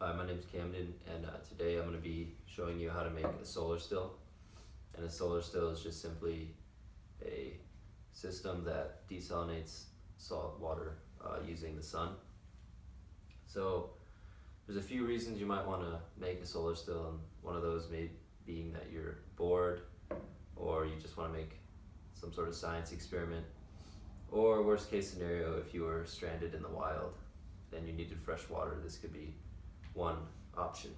Hi, my name is Camden, and today I'm going to be showing you how to make a solar still. And a solar still is just simply a system that desalinates salt water using the sun. So there's a few reasons you might want to make a solar still, and one of those may being that you're bored, or you just want to make some sort of science experiment, or worst case scenario, if you were stranded in the wild and you needed fresh water, this could be one option.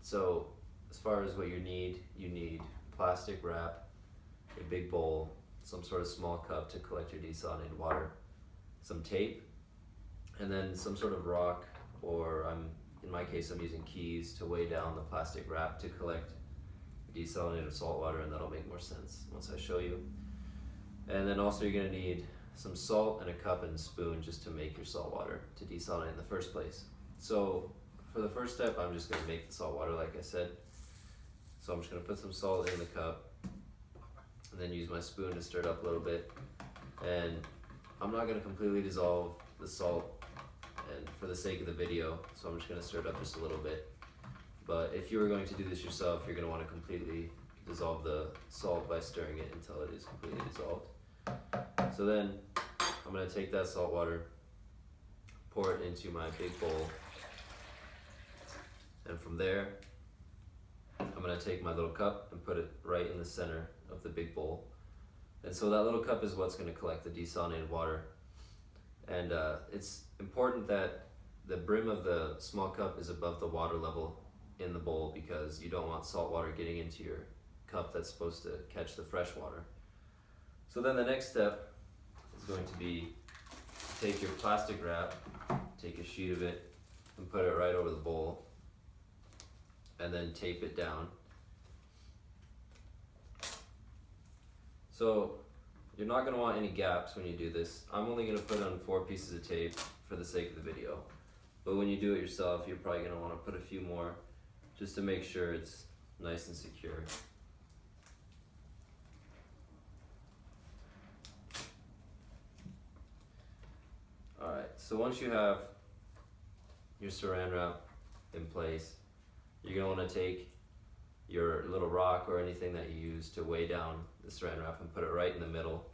So as far as what you need plastic wrap, a big bowl, some sort of small cup to collect your desalinated water, some tape, and then some sort of rock, or in my case I'm using keys to weigh down the plastic wrap to collect desalinated salt water, and that'll make more sense once I show you. And then also you're going to need some salt and a cup and spoon just to make your salt water to desalinate in the first place. So for the first step, I'm just going to make the salt water like I said. So I'm just going to put some salt in the cup and then use my spoon to stir it up a little bit. And I'm not going to completely dissolve the salt and for the sake of the video, so I'm just going to stir it up just a little bit. But if you were going to do this yourself, you're going to want to completely dissolve the salt by stirring it until it is completely dissolved. So then I'm going to take that salt water, pour it into my big bowl, and from there I'm going to take my little cup and put it right in the center of the big bowl. And so that little cup is what's going to collect the desalinated water. And it's important that the brim of the small cup is above the water level in the bowl, because you don't want salt water getting into your cup that's supposed to catch the fresh water. So then the next step is going to be take your plastic wrap, take a sheet of it, and put it right over the bowl, and then tape it down. So you're not going to want any gaps when you do this. I'm only going to put on 4 pieces of tape for the sake of the video, but when you do it yourself, you're probably going to want to put a few more just to make sure it's nice and secure. Alright, so once you have your saran wrap in place, you're going to want to take your little rock or anything that you use to weigh down the saran wrap and put it right in the middle.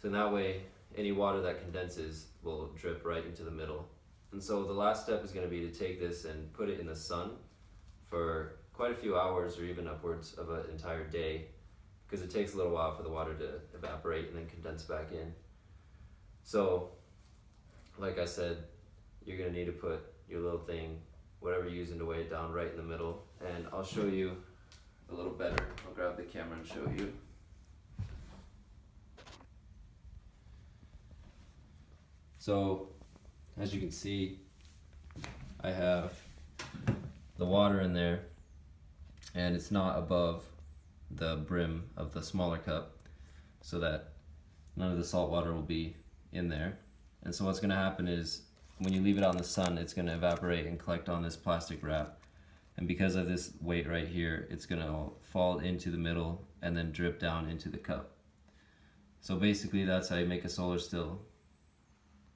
So in that way, any water that condenses will drip right into the middle. And so the last step is going to be to take this and put it in the sun for quite a few hours, or even upwards of an entire day, because it takes a little while for the water to evaporate and then condense back in. So, like I said, you're going to need to put your little thing, whatever you're using to weigh it down, right in the middle. And I'll show you a little better. I'll grab the camera and show you. So, as you can see, I have the water in there, and it's not above the brim of the smaller cup, so that none of the salt water will be in there. And so what's going to happen is when you leave it out in the sun, it's going to evaporate and collect on this plastic wrap, and because of this weight right here, it's going to fall into the middle and then drip down into the cup. So basically that's how you make a solar still.